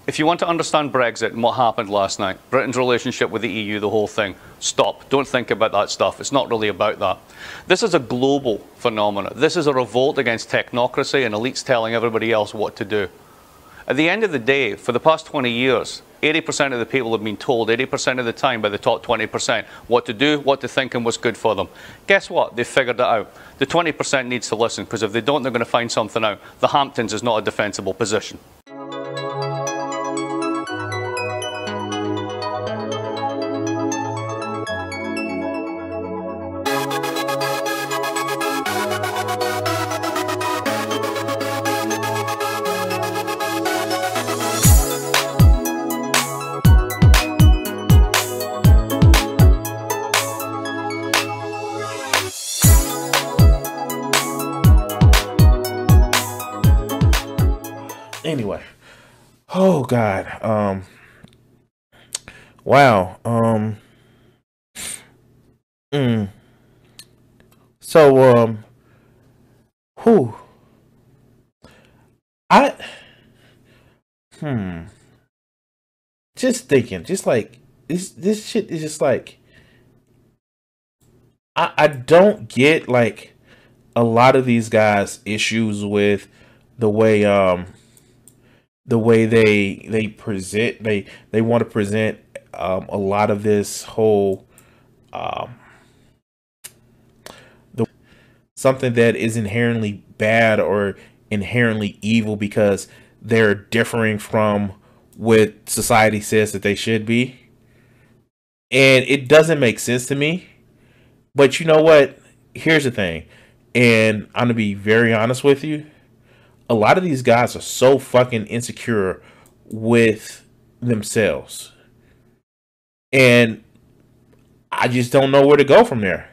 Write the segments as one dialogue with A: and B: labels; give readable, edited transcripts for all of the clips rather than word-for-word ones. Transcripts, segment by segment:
A: If you want to understand Brexit and what happened last night, Britain's relationship with the EU, the whole thing, stop. Don't think about that stuff. It's not really about that. This is a global phenomenon. This is a revolt against technocracy and elites telling everybody else what to do. At the end of the day, for the past 20 years, 80% of the people have been told 80% of the time by the top 20% what to do, what to think, and what's good for them. Guess what? They've figured it out. The 20% needs to listen, because if they don't, they're going to find something out. The Hamptons is not a defensible position.
B: Anyway, oh God, wow, so, who, just thinking, just like, this shit is just like, I don't get, like, a lot of these guys' issues with the way, they present, they want to present a lot of this whole something that is inherently bad or inherently evil because they're differing from what society says that they should be. And it doesn't make sense to me. But you know what? Here's the thing. And I'm going to be very honest with you. A lot of these guys are so fucking insecure with themselves. And I just don't know where to go from there.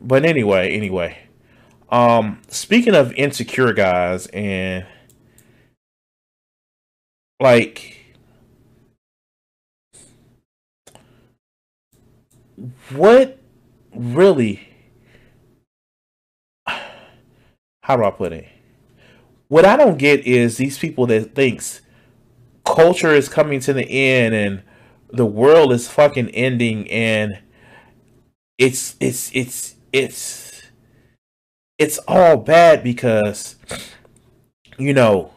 B: But anyway. Speaking of insecure guys and like what really, how do I put it? What I don't get is these people that thinks culture is coming to the end and the world is fucking ending and it's all bad because, you know,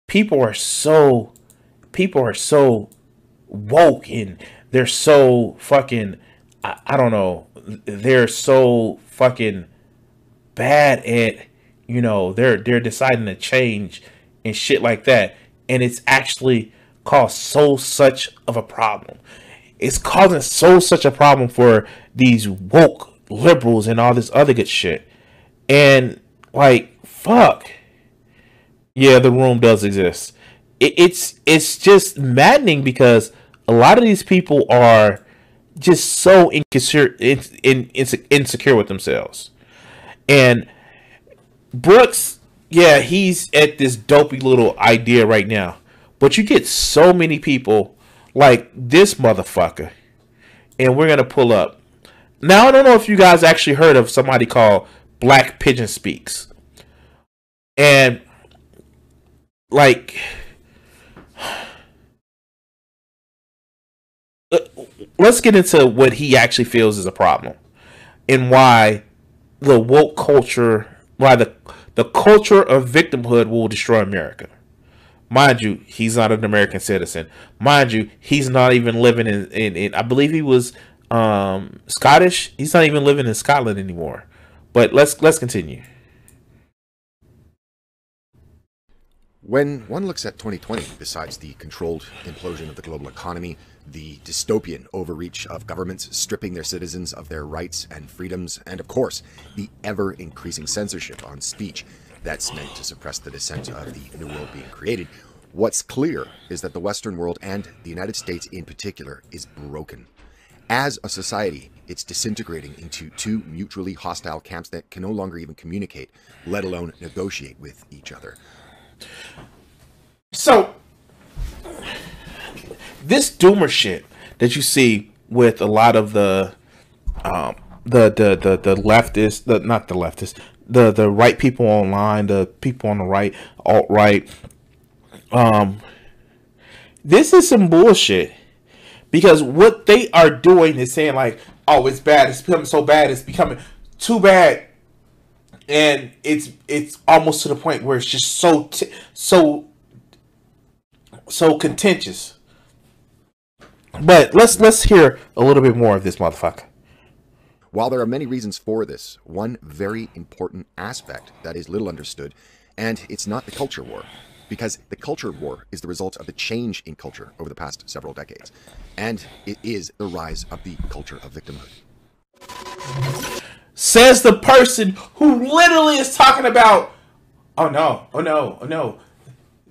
B: people are so woke and they're so fucking, I don't know, they're so fucking bad at, you know, they're deciding to change and shit like that, and it's actually caused such of a problem. It's causing such a problem for these woke liberals and all this other good shit. And like, fuck. Yeah, the room does exist. It's just maddening because a lot of these people are just so insecure with themselves. And Brooks, yeah, he's at this dopey little idea right now. But you get so many people like this motherfucker. And we're going to pull up. Now, I don't know if you guys actually heard of somebody called Black Pigeon Speaks. And, like, let's get into what he actually feels is a problem. And why the woke culture, why the culture of victimhood will destroy America. Mind you, he's not an American citizen. Mind you, he's not even living in I believe he was Scottish. He's not even living in Scotland anymore. But let's continue.
C: When one looks at 2020, besides the controlled implosion of the global economy, the dystopian overreach of governments stripping their citizens of their rights and freedoms, and of course, the ever-increasing censorship on speech that's meant to suppress the dissent of the new world being created, what's clear is that the Western world, and the United States in particular, is broken. As a society, it's disintegrating into two mutually hostile camps that can no longer even communicate, let alone negotiate with each other.
B: So, this doomer shit that you see with a lot of the leftists, not the leftists, the right people online, the people on the right, alt-right, This is some bullshit. Because what they are doing is saying like, oh, it's bad. It's becoming so bad. It's becoming too bad. And it's almost to the point where it's just so contentious. But let's hear a little bit more of this motherfucker.
C: While there are many reasons for this, one very important aspect that is little understood, and it's not the culture war, because the culture war is the result of the change in culture over the past several decades, and it is the rise of the culture of victimhood.
B: Says the person who literally is talking about, oh no,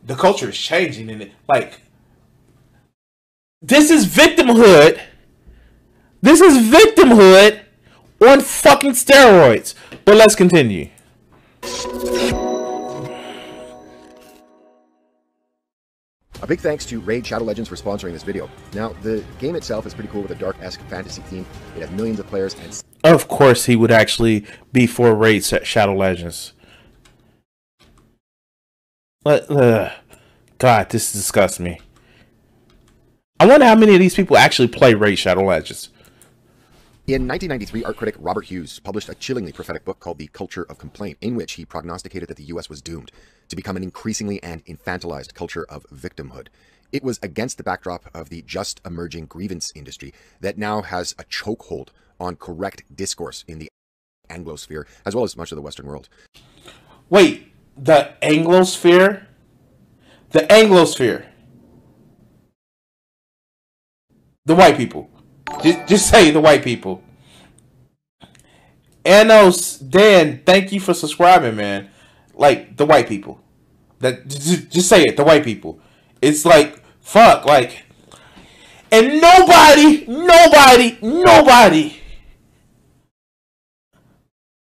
B: the culture is changing, and this is victimhood. This is victimhood on fucking steroids. But let's continue.
C: A big thanks to Raid Shadow Legends for sponsoring this video. Now, the game itself is pretty cool with a dark-esque fantasy theme. It has millions of players and...
B: Of course he would actually be for Raid Shadow Legends. God, this disgusts me. I wonder how many of these people actually play Raid Shadow Legends.
C: In 1993, art critic Robert Hughes published a chillingly prophetic book called The Culture of Complaint, in which he prognosticated that the US was doomed to become an increasingly and infantilized culture of victimhood. It was against the backdrop of the just emerging grievance industry that now has a chokehold on correct discourse in the Anglosphere, as well as much of the Western world.
B: Wait, the Anglosphere? The Anglosphere. The white people. Just say the white people. Anos, Dan, thank you for subscribing, man. Like, the white people. That just say it, the white people. It's like, fuck, like, and nobody.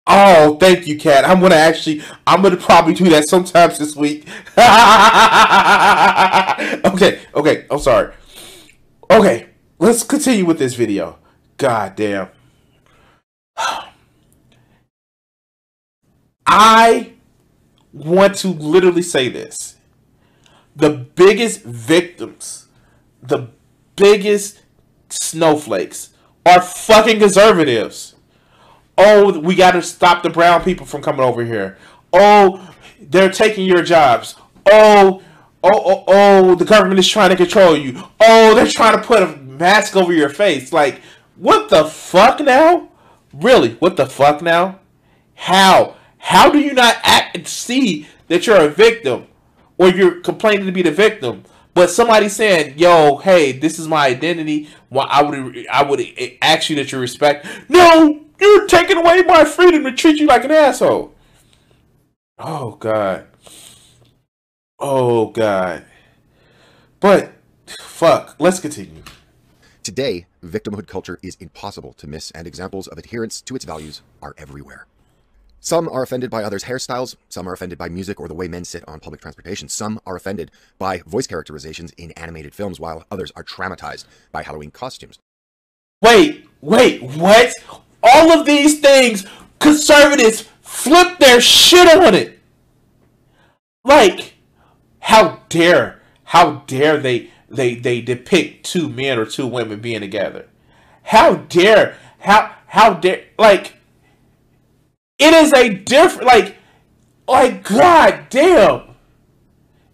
B: Oh, thank you, Kat. I'm gonna probably do that sometimes this week. Okay, I'm sorry. Okay, let's continue with this video. God damn. I want to literally say this. The biggest victims, the biggest snowflakes are fucking conservatives. Oh, we got to stop the brown people from coming over here. Oh, they're taking your jobs. Oh, the government is trying to control you. Oh, they're trying to put a mask over your face. Like, what the fuck now? Really, what the fuck now? How? How do you not act and see that you're a victim? Or you're complaining to be the victim? But somebody's saying, yo, hey, this is my identity. Well, I would ask you that you respect. No! You're taking away my freedom to treat you like an asshole. Oh, God. Oh, God. But, fuck. Let's continue.
C: Today, victimhood culture is impossible to miss, and examples of adherence to its values are everywhere. Some are offended by others' hairstyles, some are offended by music or the way men sit on public transportation, some are offended by voice characterizations in animated films, while others are traumatized by Halloween costumes.
B: Wait, what? All of these things, conservatives flip their shit on it. Like, how dare they depict two men or two women being together? How dare, like, it is a different, like, god damn.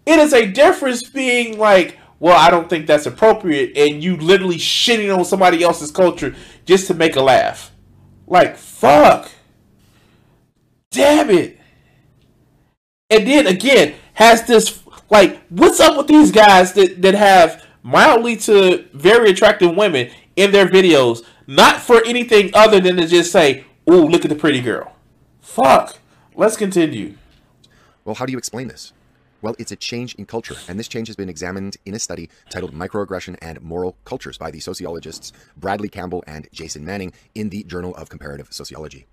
B: It is a difference being like, well, I don't think that's appropriate, and you literally shitting on somebody else's culture just to make a laugh. Like, fuck. Damn it. And then, again, has this, like, what's up with these guys that have mildly to very attractive women in their videos, not for anything other than to just say, ooh, look at the pretty girl. Fuck. Let's continue.
C: Well, how do you explain this? Well, it's a change in culture, and this change has been examined in a study titled Microaggression and Moral Cultures by the sociologists Bradley Campbell and Jason Manning in the Journal of Comparative Sociology.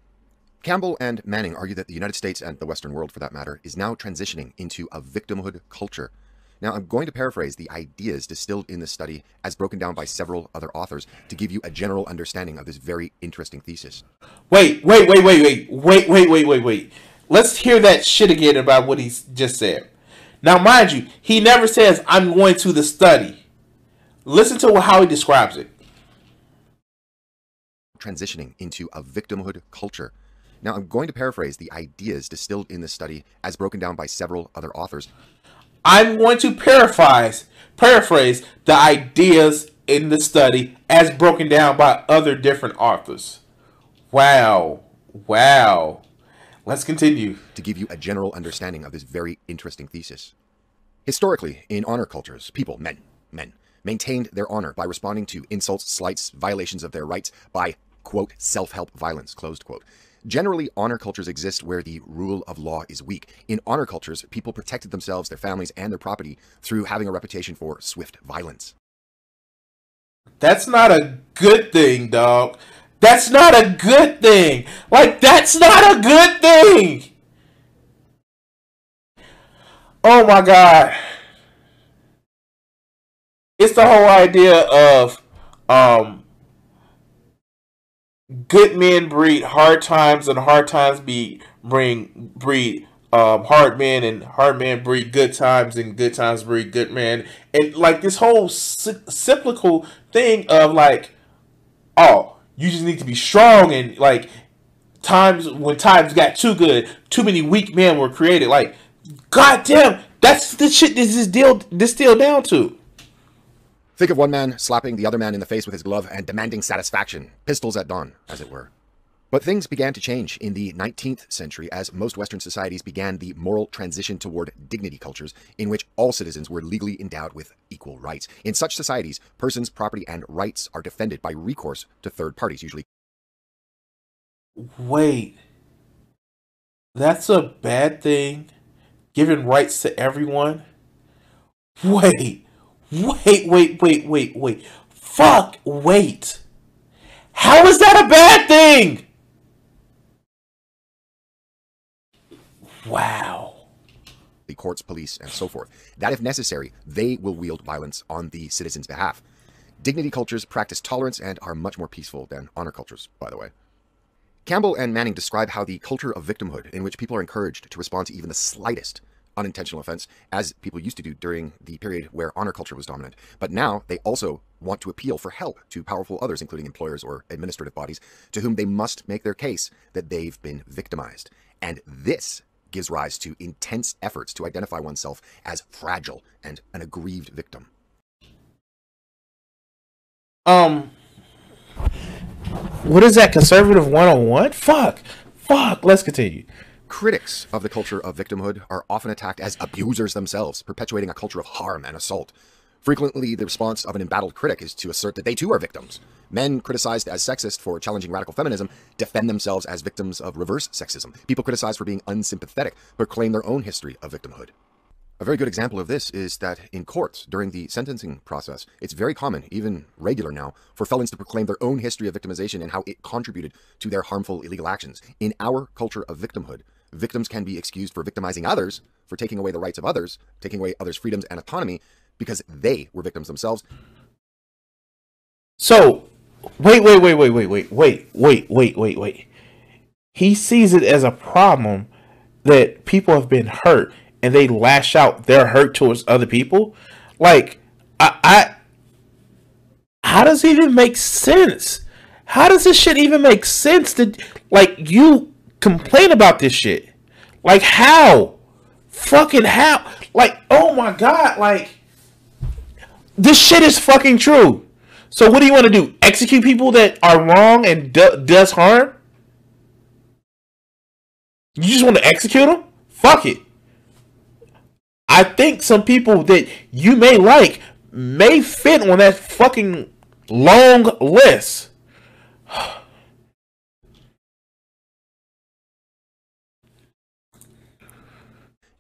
C: Campbell and Manning argue that the United States, and the Western world for that matter, is now transitioning into a victimhood culture. Now, I'm going to paraphrase the ideas distilled in this study as broken down by several other authors to give you a general understanding of this very interesting thesis.
B: Wait. Let's hear that shit again about what he just said. Now, mind you, he never says, I'm going to the study. Listen to how he describes it.
C: Transitioning into a victimhood culture. Now, I'm going to paraphrase the ideas distilled in this study as broken down by several other authors.
B: I'm going to paraphrase the ideas in the study as broken down by other different authors. Wow. Wow. Let's continue.
C: To give you a general understanding of this very interesting thesis. Historically, in honor cultures, people, men, maintained their honor by responding to insults, slights, violations of their rights by, quote, self-help violence, closed quote. Generally, honor cultures exist where the rule of law is weak. In honor cultures, people protected themselves, their families, and their property through having a reputation for swift violence.
B: That's not a good thing, dog. That's not a good thing. Like, that's not a good thing. Oh my God. It's the whole idea of good men breed hard times, and hard times breed hard men, and hard men breed good times, and good times breed good men. And like this whole cyclical thing of like, oh, you just need to be strong, and like when times got too good, too many weak men were created. Like, goddamn, that's the shit this is distilled down to.
C: Think of one man slapping the other man in the face with his glove and demanding satisfaction, pistols at dawn, as it were. But things began to change in the 19th century as most Western societies began the moral transition toward dignity cultures in which all citizens were legally endowed with equal rights. In such societies, persons' property and rights are defended by recourse to third parties, usually.
B: Wait. That's a bad thing? Giving rights to everyone? Wait. Fuck, wait. How is that a bad thing? Wow.
C: The courts, police, and so forth, that if necessary, they will wield violence on the citizens' behalf. Dignity cultures practice tolerance and are much more peaceful than honor cultures, by the way. Campbell and Manning describe how the culture of victimhood, in which people are encouraged to respond to even the slightest unintentional offense, as people used to do during the period where honor culture was dominant. But now they also want to appeal for help to powerful others, including employers or administrative bodies, to whom they must make their case that they've been victimized. And this gives rise to intense efforts to identify oneself as fragile and an aggrieved victim.
B: What is that, conservative 101? Fuck, let's continue.
C: Critics of the culture of victimhood are often attacked as abusers themselves, perpetuating a culture of harm and assault. Frequently, the response of an embattled critic is to assert that they too are victims. Men criticized as sexist for challenging radical feminism defend themselves as victims of reverse sexism. People criticized for being unsympathetic proclaim their own history of victimhood. A very good example of this is that in courts, during the sentencing process, it's very common, even regular now, for felons to proclaim their own history of victimization and how it contributed to their harmful illegal actions. In our culture of victimhood, victims can be excused for victimizing others, for taking away the rights of others, taking away others' freedoms and autonomy, because they were victims themselves.
B: So, wait. He sees it as a problem that people have been hurt and they lash out their hurt towards other people. Like, how does it even make sense? How does this shit even make sense that, like, you complain about this shit? Like, how? Fucking how? Like, oh my God, like, this shit is fucking true. So what do you want to do? Execute people that are wrong and does harm? You just want to execute them? Fuck it. I think some people that you may like may fit on that fucking long list.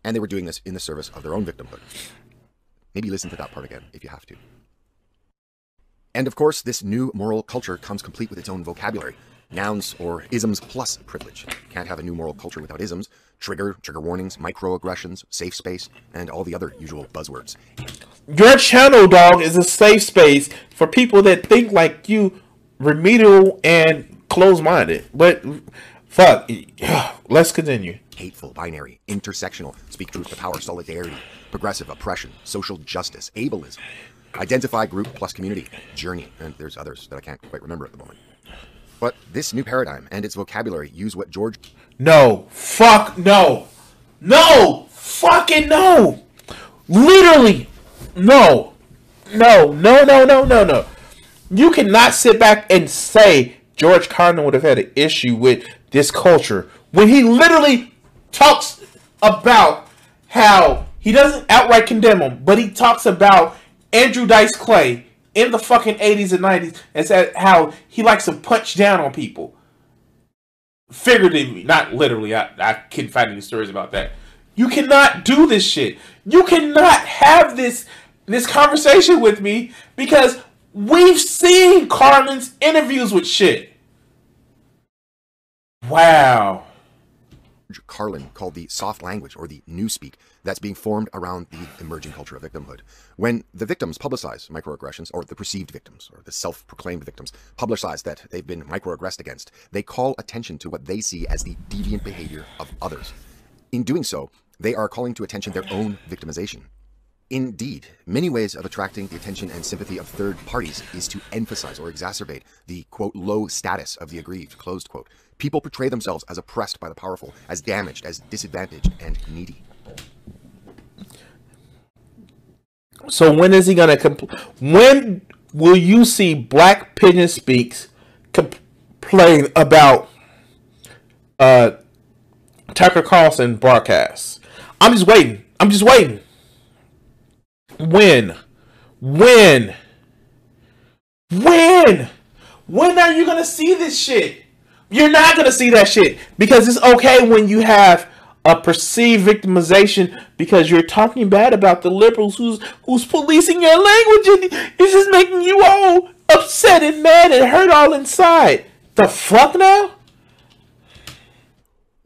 C: And they were doing this in the service of their own victimhood. Maybe listen to that part again if you have to. And of course, this new moral culture comes complete with its own vocabulary. Nouns or isms plus privilege. Can't have a new moral culture without isms. Trigger warnings, microaggressions, safe space, and all the other usual buzzwords.
B: Your channel, dog, is a safe space for people that think like you, remedial and closed-minded. But, fuck, let's continue.
C: Hateful, binary, intersectional, speak truth to power, solidarity, progressive oppression, social justice, ableism, identify group plus community, journey, and there's others that I can't quite remember at the moment. But this new paradigm and its vocabulary use what George...
B: No. Fuck no. No. Fucking no. Literally. No. No. No, no, no, no, no. You cannot sit back and say George Carlin would have had an issue with this culture when he literally talks about how he doesn't outright condemn him, but he talks about Andrew Dice Clay in the fucking 80s and 90s and said how he likes to punch down on people. Figuratively, not literally. I couldn't find any stories about that. You cannot do this shit. You cannot have this conversation with me because we've seen Carlin's interviews with shit. Wow.
C: Carlin called the soft language, or the newspeak, that's being formed around the emerging culture of victimhood. When the victims publicize microaggressions, or the perceived victims, or the self-proclaimed victims, publicize that they've been microaggressed against, they call attention to what they see as the deviant behavior of others. In doing so, they are calling to attention their own victimization. Indeed, many ways of attracting the attention and sympathy of third parties is to emphasize or exacerbate the, quote, low status of the aggrieved, closed quote. People portray themselves as oppressed by the powerful, as damaged, as disadvantaged, and needy.
B: So when is he going to when will you see Black Pigeon Speaks complain about Tucker Carlson broadcasts? I'm just waiting. I'm just waiting. When are you going to see this shit? You're not going to see that shit because it's okay when you have a perceived victimization because you're talking bad about the liberals who's policing your language and it's just making you all upset and mad and hurt all inside. The fuck now?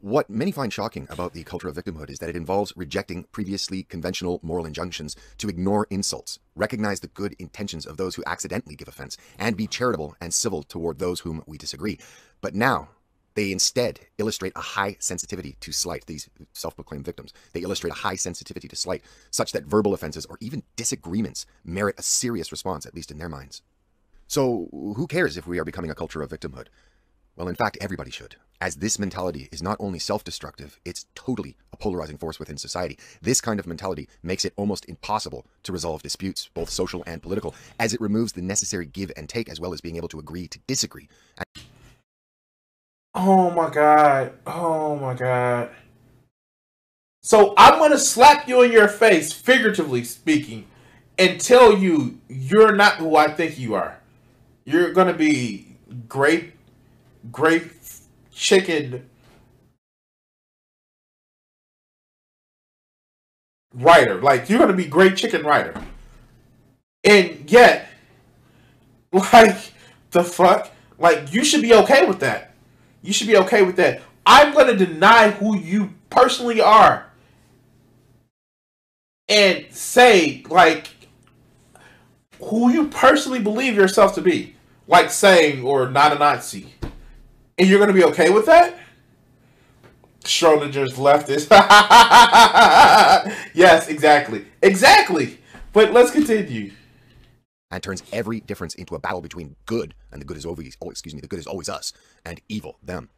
C: What many find shocking about the culture of victimhood is that it involves rejecting previously conventional moral injunctions to ignore insults, recognize the good intentions of those who accidentally give offense, and be charitable and civil toward those whom we disagree. But now, they instead illustrate a high sensitivity to slight, these self-proclaimed victims. They illustrate a high sensitivity to slight, such that verbal offenses or even disagreements merit a serious response, at least in their minds. So, who cares if we are becoming a culture of victimhood? Well, in fact, everybody should, as this mentality is not only self-destructive, it's totally a polarizing force within society. This kind of mentality makes it almost impossible to resolve disputes, both social and political, as it removes the necessary give and take, as well as being able to agree to disagree.
B: Oh my God. Oh my God. So I'm going to slap you in your face, figuratively speaking, and tell you you're not who I think you are. You're going to be great chicken writer. Like, you're going to be great chicken writer. And yet, like, the fuck? Like, you should be okay with that. You should be okay with that. I'm going to deny who you personally are. And say, like, who you personally believe yourself to be. Like saying, or not a Nazi. And you're going to be okay with that? Schrodinger's leftist. Yes, exactly. Exactly. But let's continue.
C: And turns every difference into a battle between good, and the good is always, the good is always us, and evil, them.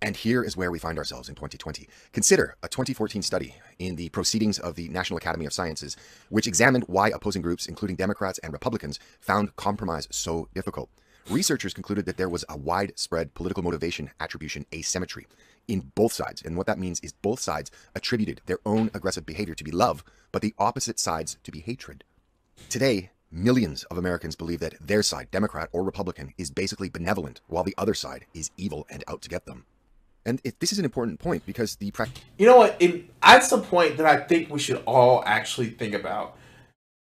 C: And here is where we find ourselves in 2020. Consider a 2014 study in the Proceedings of the National Academy of Sciences, which examined why opposing groups, including Democrats and Republicans, found compromise so difficult. Researchers concluded that there was a widespread political motivation attribution asymmetry in both sides. And what that means is both sides attributed their own aggressive behavior to be love, but the opposite sides to be hatred. Today, millions of Americans believe that their side, Democrat or Republican, is basically benevolent, while the other side is evil and out to get them. And this is an important point because the...
B: You know what? That's the point that I think we should all actually think about.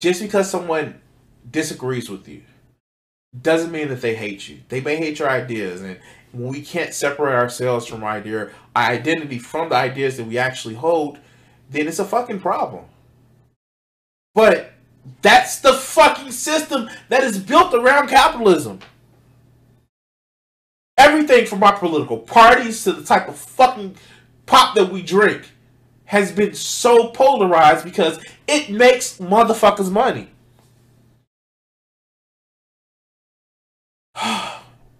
B: Just because someone disagrees with you doesn't mean that they hate you. They may hate your ideas, and when we can't separate ourselves from our identity from the ideas that we actually hold, then it's a fucking problem. But that's the fucking system that is built around capitalism. Everything from our political parties to the type of fucking pop that we drink has been so polarized because it makes motherfuckers money.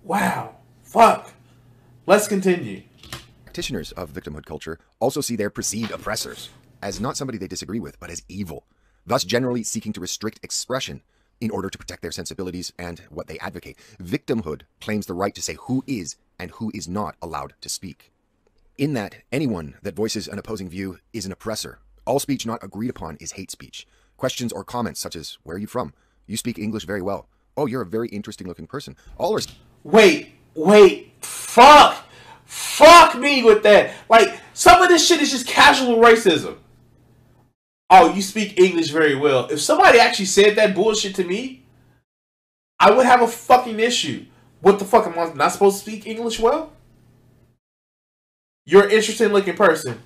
B: Wow. Fuck. Let's continue.
C: Practitioners of victimhood culture also see their perceived oppressors as not somebody they disagree with, but as evil, thus generally seeking to restrict expression in order to protect their sensibilities and what they advocate. Victimhood claims the right to say who is and who is not allowed to speak. In that, anyone that voices an opposing view is an oppressor. All speech not agreed upon is hate speech. Questions or comments such as, where are you from? You speak English very well. Oh, you're a very interesting looking person. All are...
B: Wait, fuck me with that. Like, some of this shit is just casual racism. Oh, you speak English very well. If somebody actually said that bullshit to me, I would have a fucking issue. What the fuck, am I not supposed to speak English well? You're an interesting looking person.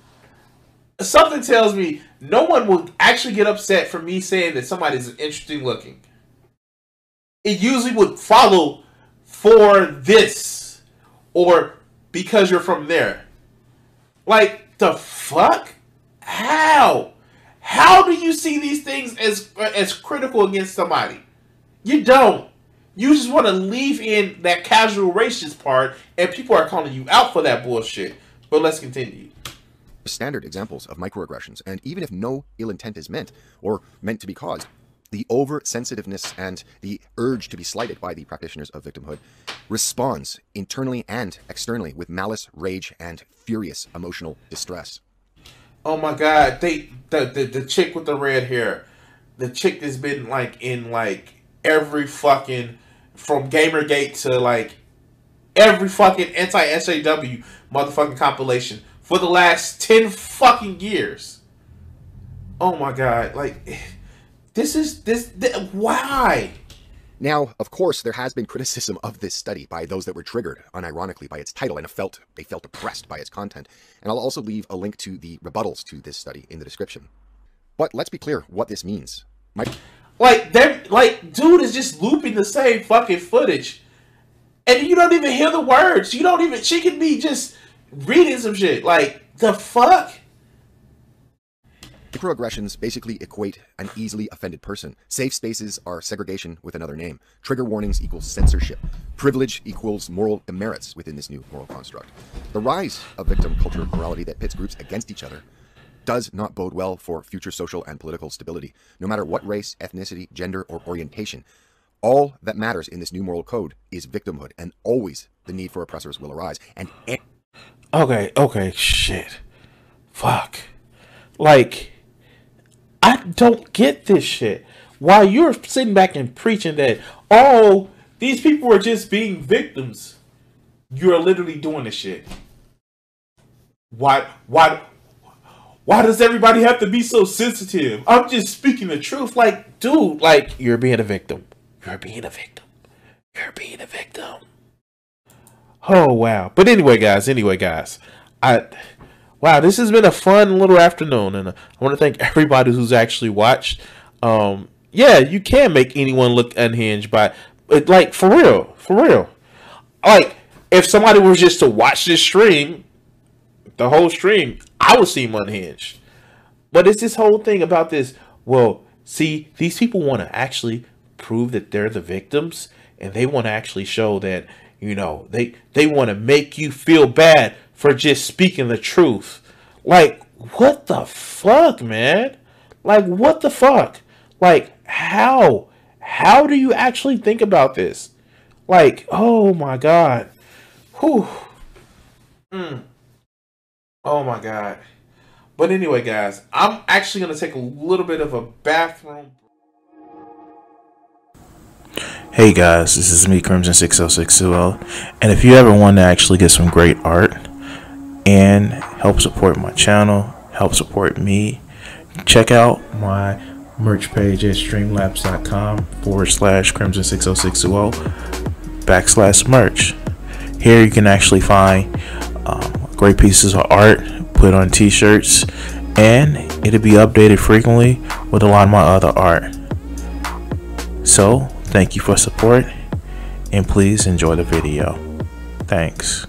B: Something tells me no one will actually get upset for me saying that somebody's interesting looking. It usually would follow for this or because you're from there. Like, the fuck? How? How do you see these things as critical against somebody? You don't. You just want to leave in that casual racist part, and people are calling you out for that bullshit. But let's continue.
C: Standard examples of microaggressions, and even if no ill intent is meant or meant to be caused, the oversensitiveness and the urge to be slighted by the practitioners of victimhood responds internally and externally with malice, rage, and furious emotional distress.
B: Oh my god, the chick with the red hair, the chick that's been in every fucking, from Gamergate to every fucking anti-SJW motherfucking compilation for the last 10 fucking years. Oh my god, why?
C: Now, of course, there has been criticism of this study by those that were triggered, unironically, by its title and they felt oppressed by its content. And I'll also leave a link to the rebuttals to this study in the description. But let's be clear what this means.
B: Dude is just looping the same fucking footage. And you don't even hear the words. She could be just reading some shit. The fuck?
C: Microaggressions basically equate an easily offended person. Safe spaces are segregation with another name. Trigger warnings equals censorship. Privilege equals moral demerits within this new moral construct. The rise of victim culture morality that pits groups against each other does not bode well for future social and political stability, no matter what race, ethnicity, gender, or orientation. All that matters in this new moral code is victimhood, and always the need for oppressors will arise. And
B: okay, shit. Fuck. I don't get this shit. While you're sitting back and preaching that, oh, these people are just being victims, you're literally doing this shit. Why does everybody have to be so sensitive? I'm just speaking the truth. Dude, you're being a victim. You're being a victim. You're being a victim. Oh, wow. But anyway, guys. Wow, this has been a fun little afternoon, and I want to thank everybody who's actually watched. Yeah, you can make anyone look unhinged by, for real. If somebody was just to watch this stream, the whole stream, I would seem unhinged. But it's this whole thing about this. Well, see, these people want to actually prove that they're the victims, and they want to actually show that, they want to make you feel bad for just speaking the truth. What the fuck, man? What the fuck? How do you actually think about this? Oh my god. Whew. Oh my god. But anyway, guys, I'm actually going to take a little bit of a bathroom.
D: Hey guys, this is me, Crimson60620, and if you ever want to actually get some great art and help support my channel, help support me, check out my merch page at streamlabs.com/Crimson60620 / Here you can actually find great pieces of art, put on t-shirts, and it'll be updated frequently with a lot of my other art. So, thank you for support, and please enjoy the video. Thanks.